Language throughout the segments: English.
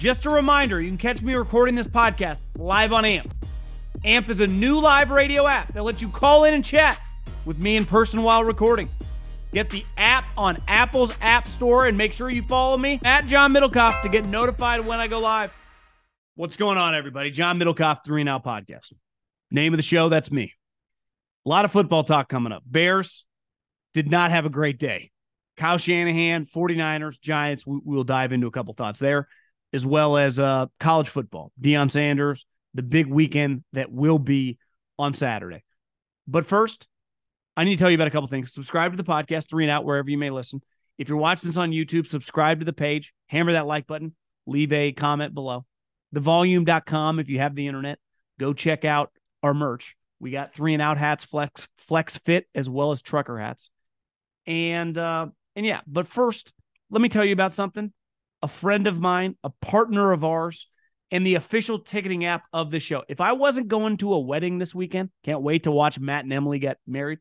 Just a reminder, you can catch me recording this podcast live on AMP. AMP is a new live radio app that lets you call in and chat with me in person while recording. Get the app on Apple's App Store and make sure you follow me at John Middlekauff to get notified when I go live. What's going on, everybody? John Middlekauff, 3 Now Podcast. Name of the show, that's me. A lot of football talk coming up. Bears did not have a great day. Kyle Shanahan, 49ers, Giants, we'll dive into a couple thoughts there, as well as college football. Deion Sanders, the big weekend that will be on Saturday. But first, I need to tell you about a couple things. Subscribe to the podcast, 3 and Out, wherever you may listen. If you're watching this on YouTube, subscribe to the page. Hammer that like button. Leave a comment below. Thevolume.com, if you have the internet, go check out our merch. We got 3 and Out hats, flex fit, as well as trucker hats. And yeah, but first, let me tell you about something. A friend of mine, a partner of ours, and the official ticketing app of the show. If I wasn't going to a wedding this weekend, can't wait to watch Matt and Emily get married,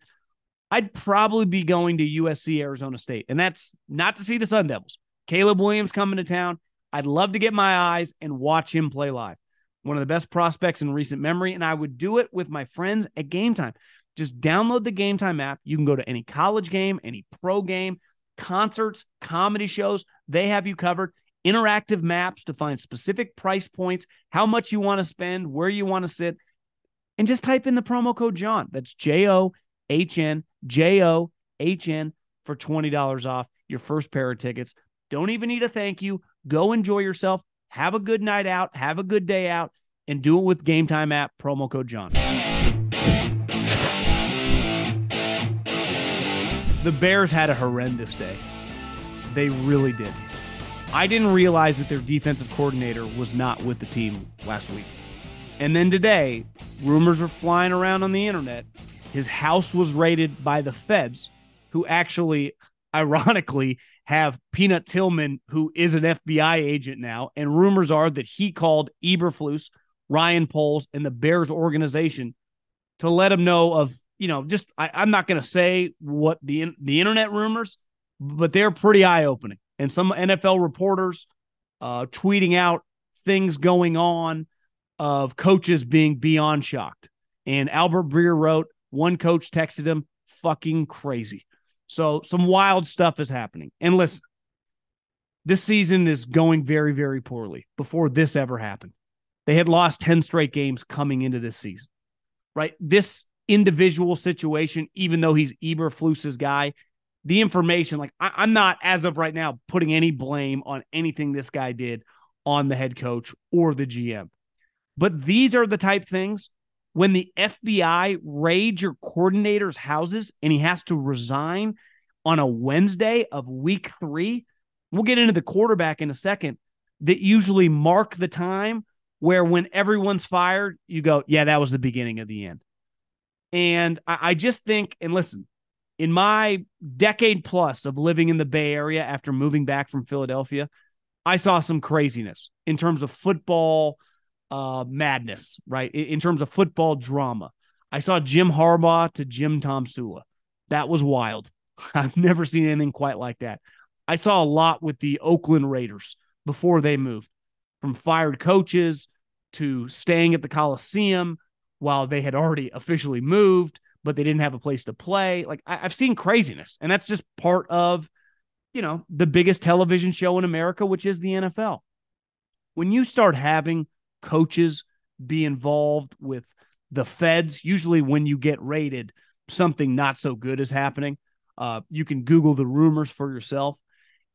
I'd probably be going to USC Arizona State. And that's not to see the Sun Devils. Caleb Williams coming to town. I'd love to get my eyes and watch him play live. One of the best prospects in recent memory, and I would do it with my friends at Gametime. Just download the Gametime app. You can go to any college game, any pro game, concerts, comedy shows. They have you covered. Interactive maps to find specific price points, how much you want to spend, where you want to sit, and just type in the promo code John. That's JOHN, JOHN for $20 off your first pair of tickets. Don't even need a thank you. Go enjoy yourself. Have a good night out. Have a good day out. And do it with Gametime app, promo code John. The Bears had a horrendous day. They really did. I didn't realize that their defensive coordinator was not with the team last week. And then today, rumors were flying around on the internet. His house was raided by the feds, who actually, ironically, have Peanut Tillman, who is an FBI agent now. And rumors are that he called Eberflus, Ryan Poles, and the Bears organization to let him know of, I'm not going to say what the internet rumors, but they're pretty eye-opening. And some NFL reporters tweeting out things going on of coaches being beyond shocked. And Albert Breer wrote, one coach texted him, fucking crazy. So some wild stuff is happening. And listen, this season is going very, very poorly before this ever happened. They had lost 10 straight games coming into this season, right? This individual situation, even though he's Eberflus's guy, the information, I'm not, as of right now, putting any blame on anything this guy did on the head coach or the GM. But these are the type things when the FBI raids your coordinator's houses and he has to resign on a Wednesday of week 3. We'll get into the quarterback in a second, that usually mark the time where when everyone's fired, you go, yeah, that was the beginning of the end. And I just think, and listen, in my decade plus of living in the Bay Area after moving back from Philadelphia, I saw some craziness in terms of football madness, right? In terms of football drama. I saw Jim Harbaugh to Jim Tom Sula. That was wild. I've never seen anything quite like that. I saw a lot with the Oakland Raiders before they moved, from fired coaches to staying at the Coliseum while they had already officially moved, but they didn't have a place to play. I've seen craziness, and that's just part of, the biggest television show in America, which is the NFL. When you start having coaches be involved with the feds, usually when you get raided, something not so good is happening. You can Google the rumors for yourself.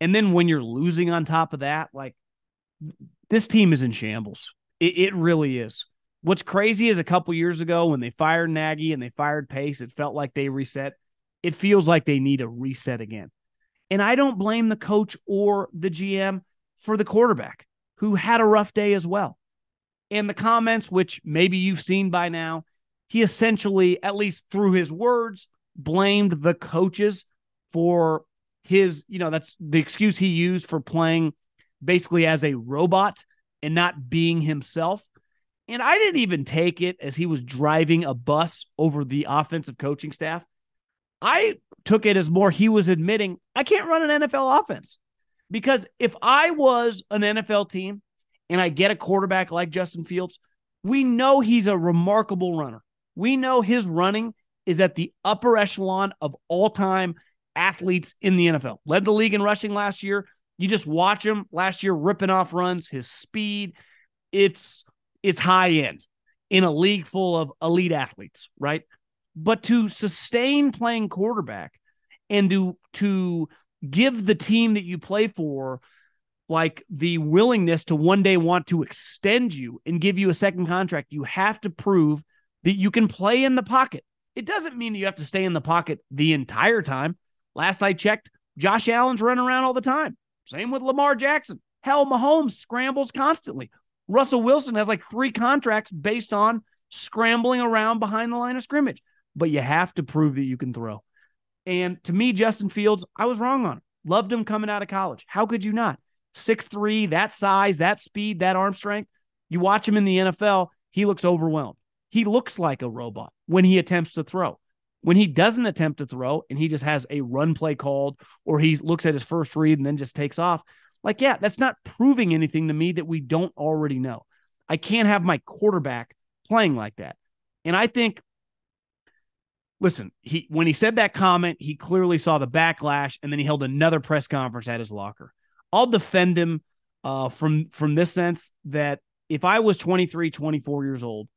And then when you're losing on top of that, this team is in shambles. It really is. What's crazy is a couple years ago when they fired Nagy and they fired Pace, it felt like they reset. It feels like they need a reset again. And I don't blame the coach or the GM for the quarterback, who had a rough day as well. And the comments, which maybe you've seen by now, he essentially, at least through his words, blamed the coaches for his, that's the excuse he used for playing basically as a robot and not being himself. And I didn't even take it as he was driving a bus over the offensive coaching staff. I took it as more he was admitting, I can't run an NFL offense. Because if I was an NFL team and I get a quarterback like Justin Fields, we know he's a remarkable runner. We know his running is at the upper echelon of all-time athletes in the NFL. Led the league in rushing last year. You just watch him last year ripping off runs, his speed. It's high end in a league full of elite athletes, right? But to sustain playing quarterback and to give the team that you play for like the willingness to one day want to extend you and give you a second contract, you have to prove that you can play in the pocket. It doesn't mean that you have to stay in the pocket the entire time. Last I checked, Josh Allen's running around all the time. Same with Lamar Jackson. Hell, Mahomes scrambles constantly. Russell Wilson has like 3 contracts based on scrambling around behind the line of scrimmage. But you have to prove that you can throw. And to me, Justin Fields, I was wrong on him. Loved him coming out of college. How could you not? 6'3", that size, that speed, that arm strength. You watch him in the NFL, he looks overwhelmed. He looks like a robot when he attempts to throw. When he doesn't attempt to throw and he just has a run play called or he looks at his first read and then just takes off, like, yeah, that's not proving anything to me that we don't already know. I can't have my quarterback playing like that. And I think, listen, when he said that comment, he clearly saw the backlash, and then he held another press conference at his locker. I'll defend him from this sense that if I was 23, 24 years old,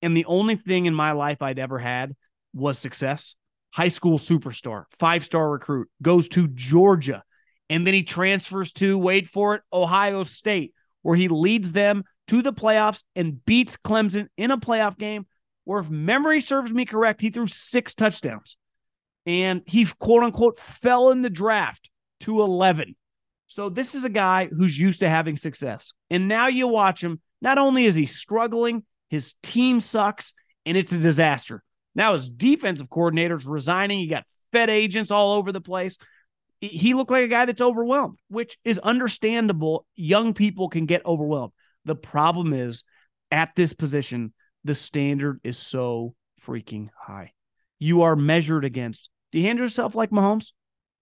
and the only thing in my life I'd ever had was success, high school superstar, 5-star recruit, goes to Georgia, and then he transfers to, wait for it, Ohio State, where he leads them to the playoffs and beats Clemson in a playoff game where, if memory serves me correct, he threw 6 touchdowns. And he, quote-unquote, fell in the draft to 11. So this is a guy who's used to having success. And now you watch him, not only is he struggling, his team sucks, and it's a disaster. Now his defensive coordinator's resigning. You got Fed agents all over the place. He looked like a guy that's overwhelmed, which is understandable. Young people can get overwhelmed. The problem is, at this position, the standard is so freaking high. You are measured against. Do you handle yourself like Mahomes?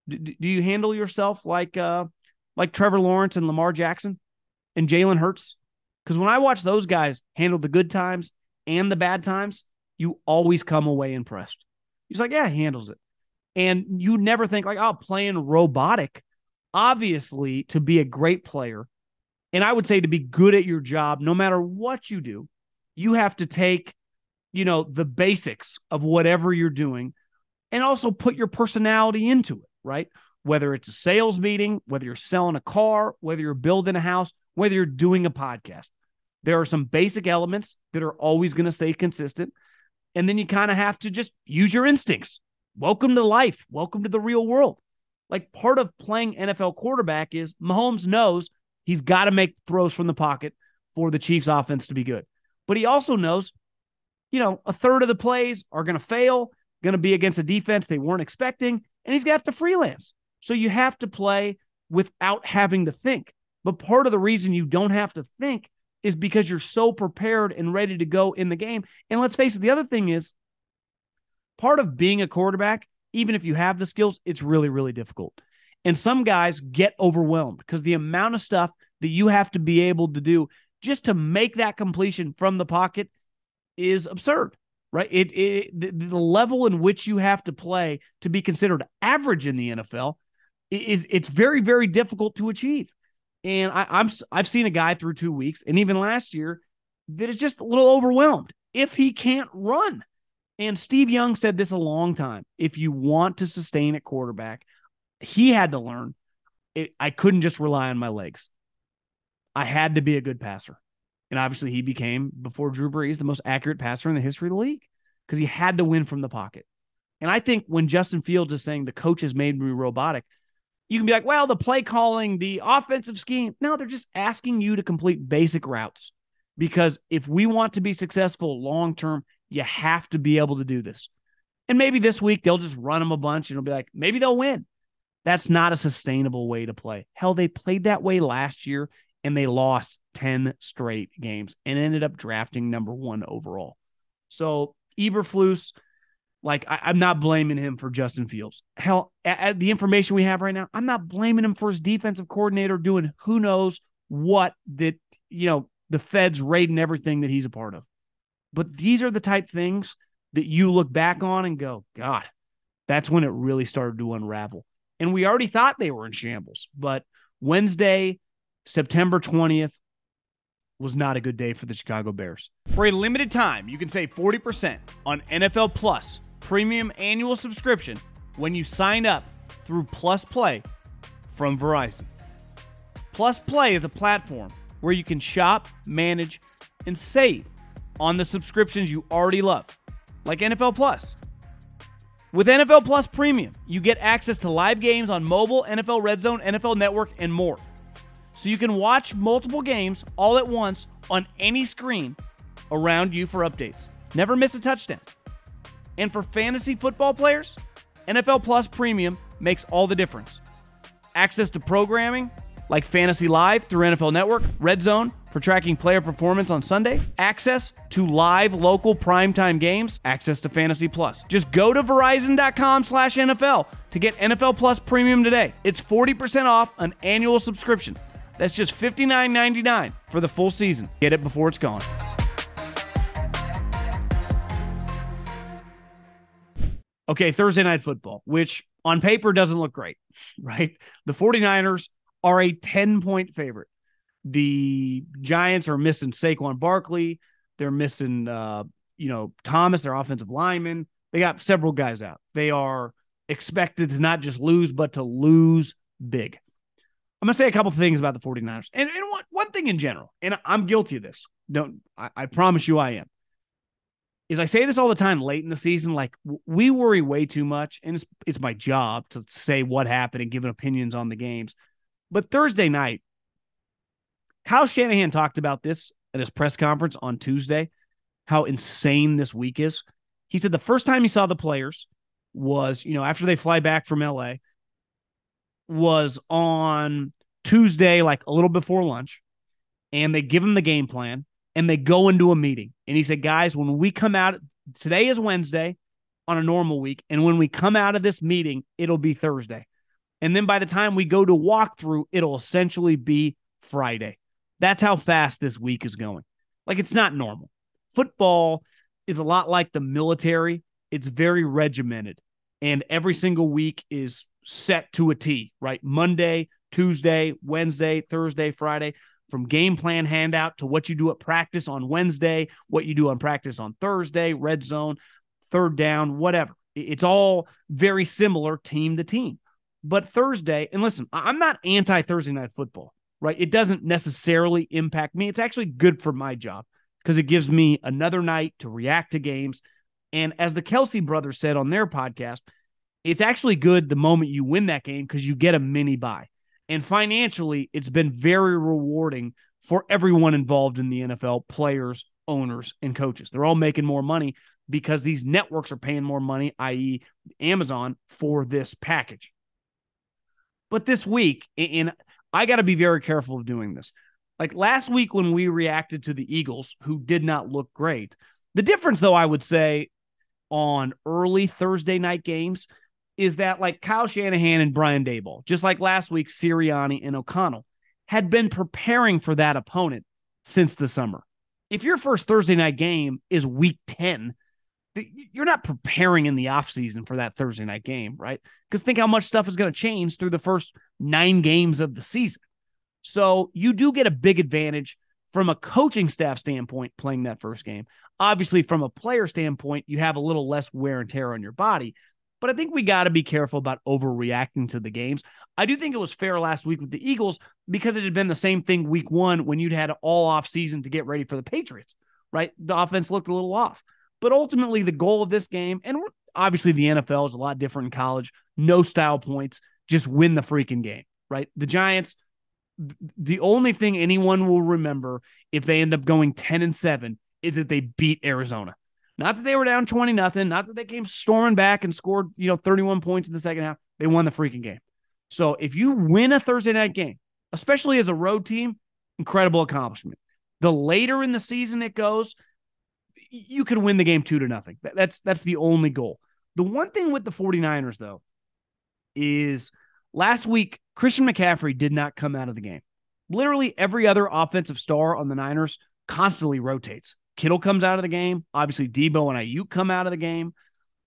Do you handle yourself like Trevor Lawrence and Lamar Jackson and Jalen Hurts? Because when I watch those guys handle the good times and the bad times, you always come away impressed. He's like, yeah, he handles it. And you never think like, oh, playing robotic. Obviously, to be a great player, and I would say to be good at your job, no matter what you do, you have to take, the basics of whatever you're doing and also put your personality into it, right? Whether it's a sales meeting, whether you're selling a car, whether you're building a house, whether you're doing a podcast. There are some basic elements that are always going to stay consistent. And then you kind of have to just use your instincts. Welcome to life. Welcome to the real world. Like, part of playing NFL quarterback is Mahomes knows he's got to make throws from the pocket for the Chiefs offense to be good. But he also knows, a third of the plays are going to fail, going to be against a defense they weren't expecting, and he's got to freelance. So you have to play without having to think. But part of the reason you don't have to think is because you're so prepared and ready to go in the game. And let's face it, the other thing is, part of being a quarterback, even if you have the skills, it's really, really difficult. And some guys get overwhelmed because the amount of stuff that you have to be able to do just to make that completion from the pocket is absurd, right? The level in which you have to play to be considered average in the NFL it's very, very difficult to achieve. And I've seen a guy through 2 weeks, and even last year, that is just a little overwhelmed if he can't run. And Steve Young said this a long time. If you want to sustain at quarterback, he had to learn, I couldn't just rely on my legs. I had to be a good passer. And obviously he became, before Drew Brees, the most accurate passer in the history of the league because he had to win from the pocket. And I think when Justin Fields is saying the coach has made me robotic, you can be like, well, the play calling, the offensive scheme. No, they're just asking you to complete basic routes. Because if we want to be successful long-term, you have to be able to do this. And maybe this week they'll just run them a bunch and it'll be like, maybe they'll win. That's not a sustainable way to play. Hell, they played that way last year and they lost 10 straight games and ended up drafting number 1 overall. So Eberflus, I'm not blaming him for Justin Fields. Hell, at the information we have right now, I'm not blaming him for his defensive coordinator doing who knows that, the feds raiding everything that he's a part of. But these are the type things that you look back on and go, God, that's when it really started to unravel. And we already thought they were in shambles. But Wednesday, September 20th, was not a good day for the Chicago Bears. For a limited time, you can save 40% on NFL Plus premium annual subscription when you sign up through Plus Play from Verizon. Plus Play is a platform where you can shop, manage, and save on the subscriptions you already love, like NFL Plus. With NFL Plus Premium, you get access to live games on mobile, NFL Red Zone, NFL Network, and more. So you can watch multiple games all at once on any screen around you for updates. Never miss a touchdown. And for fantasy football players, NFL Plus Premium makes all the difference. Access to programming like Fantasy Live through NFL Network, Red Zone for tracking player performance on Sunday, access to live local primetime games, access to Fantasy Plus. Just go to Verizon.com/NFL to get NFL Plus Premium today. It's 40% off an annual subscription. That's just $59.99 for the full season. Get it before it's gone. Okay, Thursday Night Football, which on paper doesn't look great, right? The 49ers are a 10-point favorite. The Giants are missing Saquon Barkley. They're missing, Thomas, their offensive lineman. They got several guys out. They are expected to not just lose, but to lose big. I'm going to say a couple of things about the 49ers. And one thing in general, and I'm guilty of this. I promise you I am. Is I say this all the time late in the season, like we worry way too much, and it's my job to say what happened and give opinions on the games. But Thursday night, Kyle Shanahan talked about this at his press conference on Tuesday, how insane this week is. He said the first time he saw the players was, after they fly back from LA, was on Tuesday, like a little before lunch, and they give him the game plan, and they go into a meeting. And he said, guys, when we come out, today is Wednesday on a normal week, and when we come out of this meeting, it'll be Thursday. And then by the time we go to walkthrough, it'll essentially be Friday. That's how fast this week is going. Like, it's not normal. Football is a lot like the military. It's very regimented. And every single week is set to a T, right? Monday, Tuesday, Wednesday, Thursday, Friday. From game plan handout to what you do at practice on Wednesday, what you do on practice on Thursday, red zone, third down, whatever. It's all very similar team to team. But Thursday, and listen, I'm not anti-Thursday night football, right? It doesn't necessarily impact me. It's actually good for my job because it gives me another night to react to games. And as the Kelsey brothers said on their podcast, it's actually good the moment you win that game because you get a mini bye. And financially, it's been very rewarding for everyone involved in the NFL, players, owners, and coaches. They're all making more money because these networks are paying more money, i.e. Amazon, for this package. But this week, and I got to be very careful of doing this. Like last week when we reacted to the Eagles, who did not look great, the difference, though, I would say on early Thursday night games is that like Kyle Shanahan and Brian Daboll, just like last week, Sirianni and O'Connell, had been preparing for that opponent since the summer. If your first Thursday night game is week 10, you're not preparing in the offseason for that Thursday night game, right? Because think how much stuff is going to change through the first 9 games of the season. So you do get a big advantage from a coaching staff standpoint playing that first game. Obviously, from a player standpoint, you have a little less wear and tear on your body. But I think we got to be careful about overreacting to the games. I do think it was fair last week with the Eagles because it had been the same thing week 1 when you'd had all off season to get ready for the Patriots, right? The offense looked a little off. But ultimately, the goal of this game, and obviously the NFL is a lot different in college, no style points, just win the freaking game, right? The Giants, the only thing anyone will remember if they end up going 10-7 is that they beat Arizona. Not that they were down 20-0, not that they came storming back and scored, 31 points in the second half. They won the freaking game. So if you win a Thursday night game, especially as a road team, incredible accomplishment. The later in the season it goes, you could win the game 2-0. That's the only goal. The one thing with the 49ers, though, is last week, Christian McCaffrey did not come out of the game. Literally every other offensive star on the Niners constantly rotates. Kittle comes out of the game. Obviously, Debo and Ayuk come out of the game.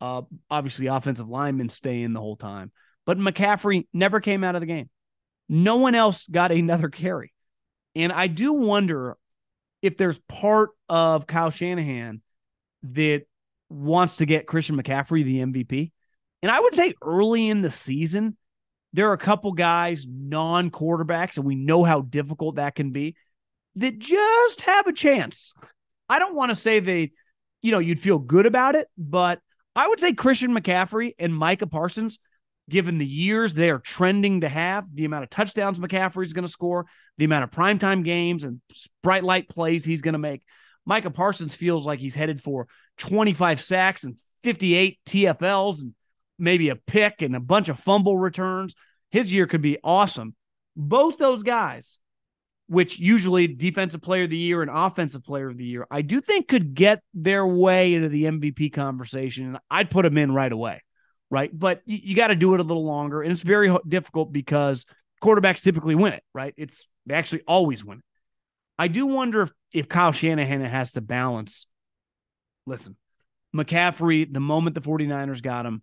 Obviously, offensive linemen stay in the whole time. But McCaffrey never came out of the game. No one else got another carry. And I do wonder if there's part of Kyle Shanahan that wants to get Christian McCaffrey the MVP. And I would say early in the season, there are a couple guys, non-quarterbacks, and we know how difficult that can be, that just have a chance. I don't want to say you'd feel good about it, but I would say Christian McCaffrey and Micah Parsons, given the years they are trending to have, the amount of touchdowns McCaffrey is going to score, the amount of primetime games and bright light plays he's going to make, Micah Parsons feels like he's headed for 25 sacks and 58 TFLs and maybe a pick and a bunch of fumble returns. His year could be awesome. Both those guys, which usually defensive player of the year and offensive player of the year, I do think could get their way into the MVP conversation. And I'd put them in right away, right? But you got to do it a little longer. And it's very difficult because quarterbacks typically win it, right? They actually always win it. I do wonder if Kyle Shanahan has to balance. Listen, McCaffrey, the moment the 49ers got him,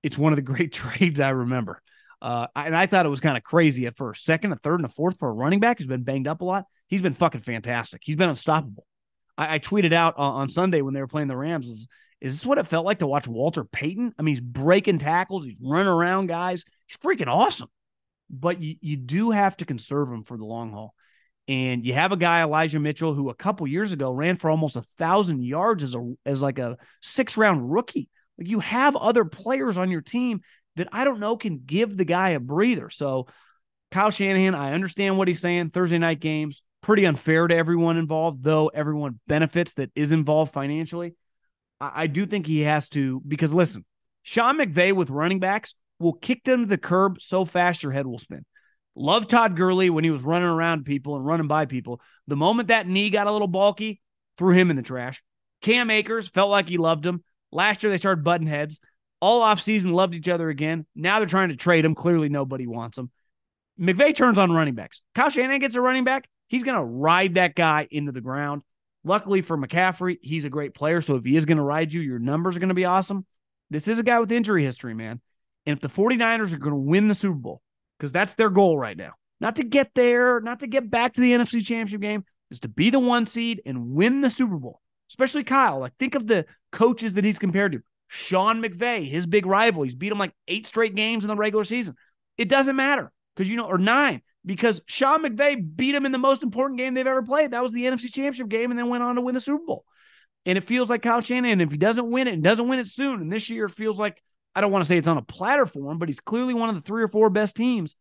it's one of the great trades I remember. And I thought it was kind of crazy at first. Second, a third, and a fourth for a running back who's been banged up a lot. He's been fucking fantastic. He's been unstoppable. I tweeted out on Sunday when they were playing the Rams, is this what it felt like to watch Walter Payton? I mean, he's breaking tackles. He's running around guys. He's freaking awesome. But you do have to conserve him for the long haul. And you have a guy, Elijah Mitchell, who a couple years ago ran for almost 1,000 yards as like a 6th-round rookie. Like, you have other players on your team that I don't know can give the guy a breather. So Kyle Shanahan, I understand what he's saying. Thursday night games, pretty unfair to everyone involved, though everyone benefits that is involved financially. I do think he has to, because listen, Sean McVay with running backs will kick them to the curb so fast your head will spin. Love Todd Gurley when he was running around people and running by people. The moment that knee got a little bulky, threw him in the trash. Cam Akers felt like he loved him. Last year they started butting heads. All offseason loved each other again. Now they're trying to trade him. Clearly nobody wants him. McVay turns on running backs. Kyle Shanahan gets a running back. He's going to ride that guy into the ground. Luckily for McCaffrey, he's a great player. So if he is going to ride you, your numbers are going to be awesome. This is a guy with injury history, man. And if the 49ers are going to win the Super Bowl, because that's their goal right now, not to get there, not to get back to the NFC Championship game, is to be the 1 seed and win the Super Bowl. Especially Kyle. Like, think of the coaches that he's compared to. Sean McVay, his big rival. He's beat him like 8 straight games in the regular season. It doesn't matter because, or 9, because Sean McVay beat him in the most important game they've ever played. That was the NFC Championship game, and then went on to win the Super Bowl. And it feels like Kyle Shanahan, if he doesn't win it and doesn't win it soon, and this year it feels like, I don't want to say it's on a platter for him, but he's clearly one of the 3 or 4 best teams.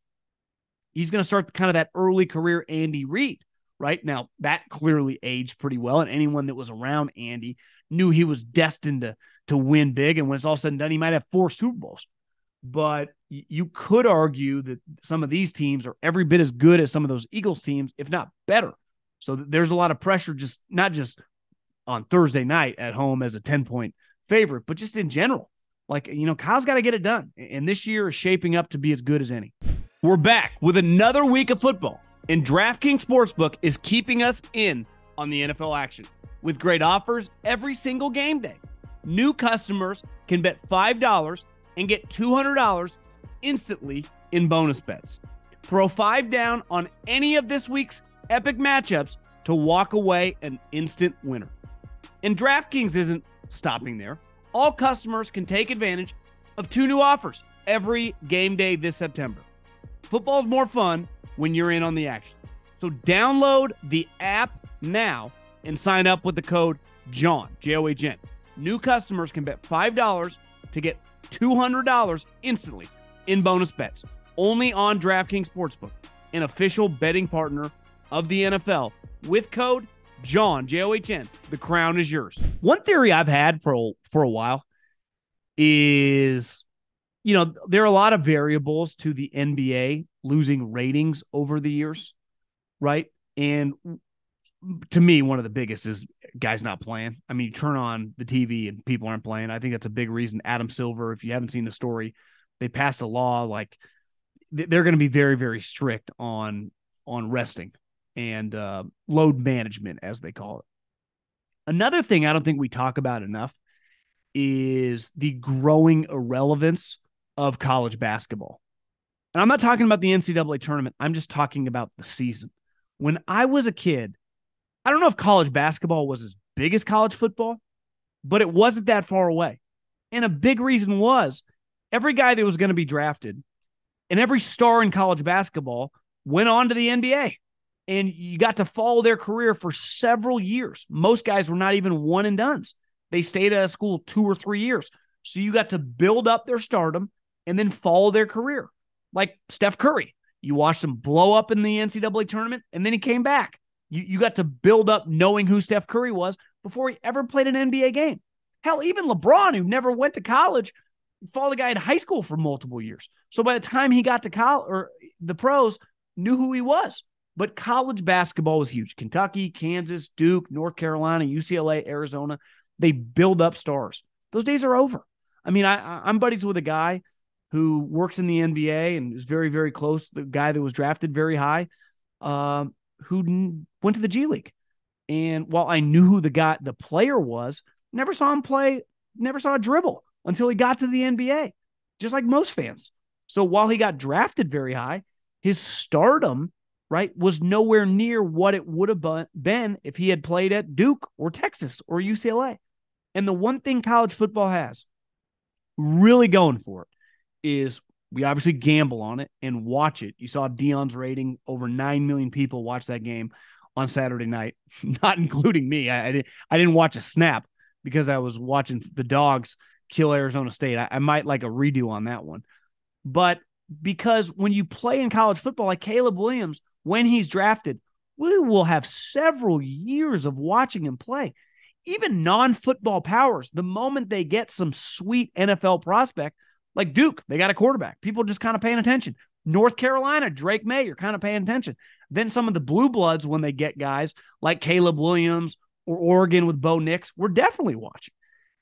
He's going to start kind of that early career Andy Reid, right? Now, that clearly aged pretty well, and anyone that was around Andy knew he was destined to win big, and when it's all said and done, he might have 4 Super Bowls. But you could argue that some of these teams are every bit as good as some of those Eagles teams, if not better. So there's a lot of pressure, not just on Thursday night at home as a 10-point favorite, but just in general. Like, Kyle's got to get it done, and this year is shaping up to be as good as any. We're back with another week of football, and DraftKings Sportsbook is keeping us in on the NFL action with great offers every single game day. New customers can bet $5 and get $200 instantly in bonus bets. Throw 5 down on any of this week's epic matchups to walk away an instant winner. And DraftKings isn't stopping there. All customers can take advantage of 2 new offers every game day this September. Football's more fun when you're in on the action. So download the app now and sign up with the code JOHN, J-O-H-N. New customers can bet $5 to get $200 instantly in bonus bets. Only on DraftKings Sportsbook, an official betting partner of the NFL. With code JOHN, J-O-H-N. The crown is yours. One theory I've had for a while is, there are a lot of variables to the NBA losing ratings over the years, right? And to me, one of the biggest is guys not playing. I mean, you turn on the TV and people aren't playing. I think that's a big reason. Adam Silver, if you haven't seen the story, they passed a law like they're going to be very, very strict on resting and load management, as they call it. Another thing I don't think we talk about enough is the growing irrelevance of college basketball. And I'm not talking about the NCAA tournament. I'm just talking about the season. When I was a kid, I don't know if college basketball was as big as college football, but it wasn't that far away. And a big reason was every guy that was going to be drafted and every star in college basketball went on to the NBA. And you got to follow their career for several years. Most guys were not even one and dones. They stayed at a school 2 or 3 years. So you got to build up their stardom and then follow their career. Like Steph Curry. You watched him blow up in the NCAA tournament, and then he came back. You got to build up knowing who Steph Curry was before he ever played an NBA game. Hell, even LeBron, who never went to college, followed the guy in high school for multiple years. So by the time he got to college, or the pros knew who he was. But college basketball was huge. Kentucky, Kansas, Duke, North Carolina, UCLA, Arizona, they build up stars. Those days are over. I mean, I'm buddies with a guy who works in the NBA and is very, very close. The guy that was drafted very high, who went to the G League. And while I knew who the player was, never saw him play, never saw a dribble until he got to the NBA, just like most fans. So while he got drafted very high, his stardom, right, was nowhere near what it would have been if he had played at Duke or Texas or UCLA. And the one thing college football has really going for it is we obviously gamble on it and watch it. You saw Deion's rating, over 9 million people watch that game on Saturday night, not including me. I didn't watch a snap because I was watching the Dogs kill Arizona State. I might like a redo on that one. But because when you play in college football, like Caleb Williams, when he's drafted, we will have several years of watching him play. Even non-football powers, the moment they get some sweet NFL prospect, like Duke, they got a quarterback. People just kind of paying attention. North Carolina, Drake May, you're kind of paying attention. Then some of the blue bloods, when they get guys like Caleb Williams or Oregon with Bo Nix, we're definitely watching.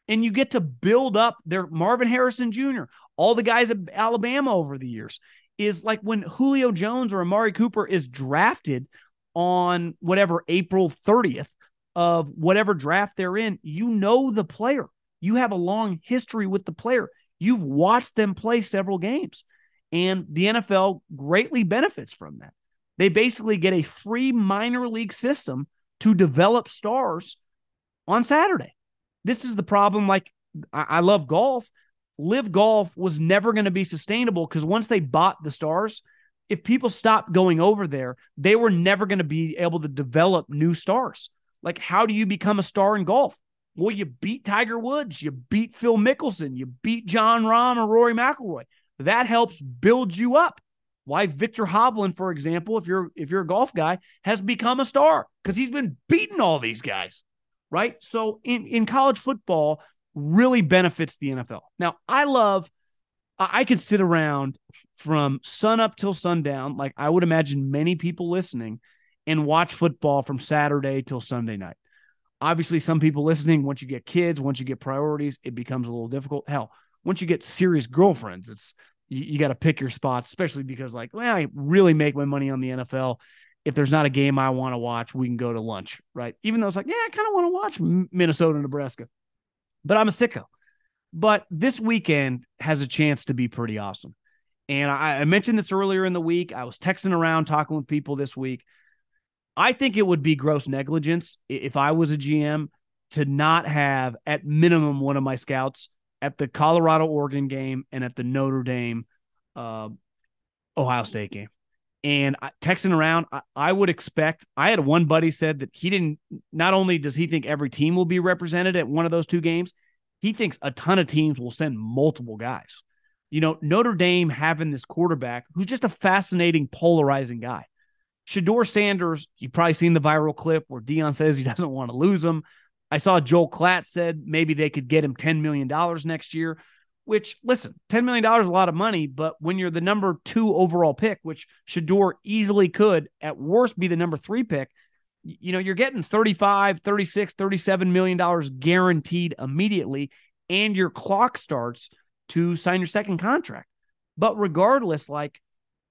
And you get to build up their Marvin Harrison Jr., all the guys at Alabama over the years. Is like when Julio Jones or Amari Cooper is drafted on whatever April 30th of whatever draft they're in, you know the player. You have a long history with the player. You've watched them play several games. And the NFL greatly benefits from that. They basically get a free minor league system to develop stars on Saturday. This is the problem. Like, I love golf. Live Golf was never going to be sustainable because once they bought the stars, if people stopped going over there, they were never going to be able to develop new stars. Like, how do you become a star in golf? Well, you beat Tiger Woods, you beat Phil Mickelson, you beat John Rahm or Rory McIlroy. That helps build you up. Why Victor Hovland, for example, if you're a golf guy, has become a star because he's been beating all these guys, right? So in college football, really benefits the NFL. Now, I could sit around from sun up till sundown, like I would imagine many people listening, and watch football from Saturday till Sunday night. Obviously, some people listening, once you get kids, once you get priorities, it becomes a little difficult. Hell, once you get serious girlfriends, you got to pick your spots, especially because I really make my money on the NFL. If there's not a game I want to watch, we can go to lunch, right? Even though it's like, I kind of want to watch Minnesota, Nebraska. But I'm a sicko. But this weekend has a chance to be pretty awesome. And I mentioned this earlier in the week. I was texting around, talking with people this week. I think it would be gross negligence if I was a GM to not have, at minimum, one of my scouts at the Colorado-Oregon game and at the Notre Dame Ohio State game. And texting around, I would expect, I had one buddy said that not only does he think every team will be represented at one of those two games, he thinks a ton of teams will send multiple guys. Notre Dame having this quarterback who's just a fascinating, polarizing guy. Shedeur Sanders, you've probably seen the viral clip where Deion says he doesn't want to lose him. I saw Joel Klatt said maybe they could get him $10 million next year. Which, listen, $10 million is a lot of money, but when you're the number 2 overall pick, which Shedeur easily could, at worst, be the number 3 pick, you're getting $35, $36, $37 million guaranteed immediately, and your clock starts to sign your second contract. But regardless,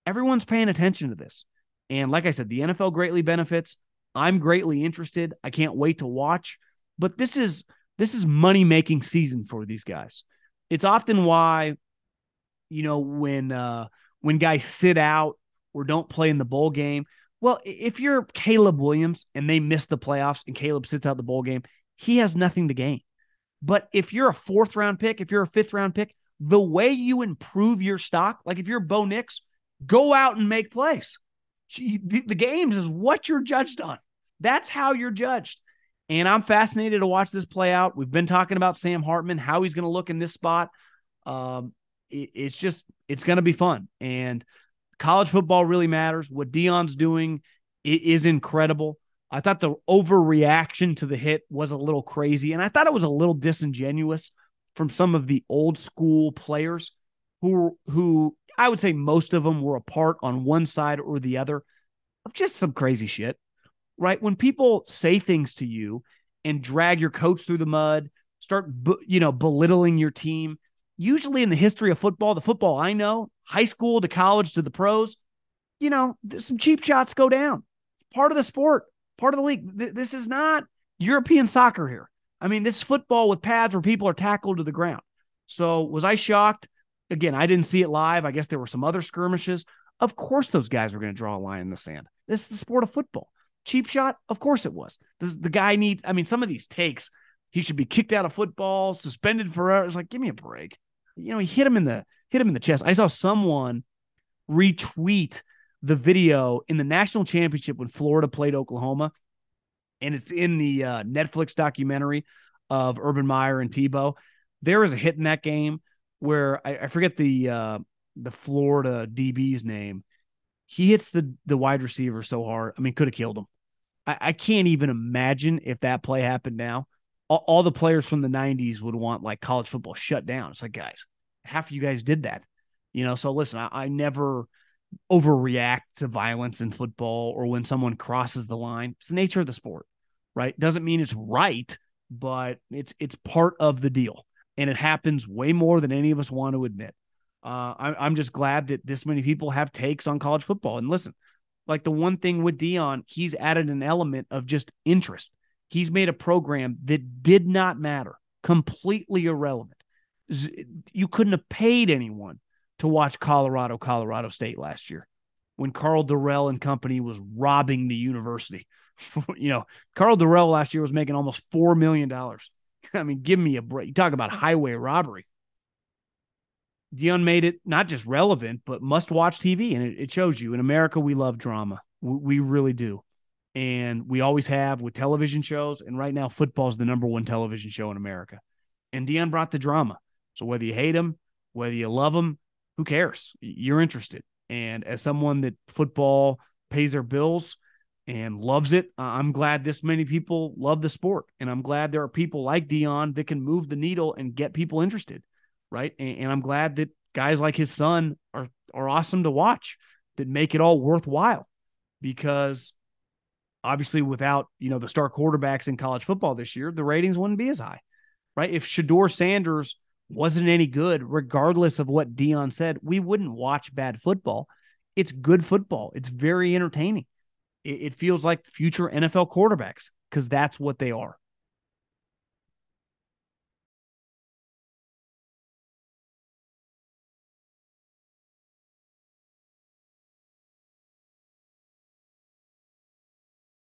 everyone's paying attention to this. And like I said, the NFL greatly benefits. I'm greatly interested. I can't wait to watch. But this is money-making season for these guys. It's often why, when guys sit out or don't play in the bowl game. Well, if you're Caleb Williams and they miss the playoffs and Caleb sits out the bowl game, he has nothing to gain. But if you're a 4th-round pick, if you're a 5th-round pick, the way you improve your stock, like if you're Bo Nix, go out and make plays. The games is what you're judged on. That's how you're judged. And I'm fascinated to watch this play out. We've been talking about Sam Hartman, how he's going to look in this spot. It's going to be fun. And college football really matters. What Deion's doing is incredible. I thought the overreaction to the hit was a little crazy, and I thought it was a little disingenuous from some of the old school players who I would say most of them were apart on one side or the other of just some crazy shit, right? When people say things to you and drag your coach through the mud, start belittling your team, usually in the history of football, the football I know, high school to college to the pros, some cheap shots go down. Part of the sport. Part of the league. This is not European soccer here. I mean, this is football with pads where people are tackled to the ground. So was I shocked? Again, I didn't see it live. I guess there were some other skirmishes. Of course those guys were going to draw a line in the sand. This is the sport of football. Cheap shot? Of course it was. The guy needs, some of these takes, he should be kicked out of football, suspended forever. It's like, give me a break. He hit him in the chest. I saw someone retweet the video in the national championship when Florida played Oklahoma, and it's in the Netflix documentary of Urban Meyer and Tebow. There is a hit in that game where I forget the Florida DB's name. He hits the wide receiver so hard. Could have killed him. I can't even imagine if that play happened now. All the players from the 90s would want like college football shut down. It's like, guys, half of you guys did that. So listen, I never overreact to violence in football or when someone crosses the line. It's the nature of the sport, right? Doesn't mean it's right, but it's part of the deal. And it happens way more than any of us want to admit. I'm just glad that this many people have takes on college football. And listen, like the one thing with Deion, he's added an element of just interest. He's made a program that did not matter, completely irrelevant. You couldn't have paid anyone to watch Colorado State last year when Carl Durrell and company was robbing the university. Carl Durrell last year was making almost $4 million. Give me a break. You talk about highway robbery. Deion made it not just relevant, but must-watch TV, and it shows you. In America, we love drama. We really do. And we always have with television shows, and right now football is the number one television show in America. And Deion brought the drama. So whether you hate him, whether you love him, who cares? You're interested. And as someone that football pays their bills and loves it, I'm glad this many people love the sport. And I'm glad there are people like Deion that can move the needle and get people interested, right? And I'm glad that guys like his son are awesome to watch, that make it all worthwhile. Because obviously without, the star quarterbacks in college football this year, the ratings wouldn't be as high, right? If Shedeur Sanders wasn't any good, regardless of what Deion said, we wouldn't watch bad football. It's good football. It's very entertaining. It feels like future NFL quarterbacks because that's what they are.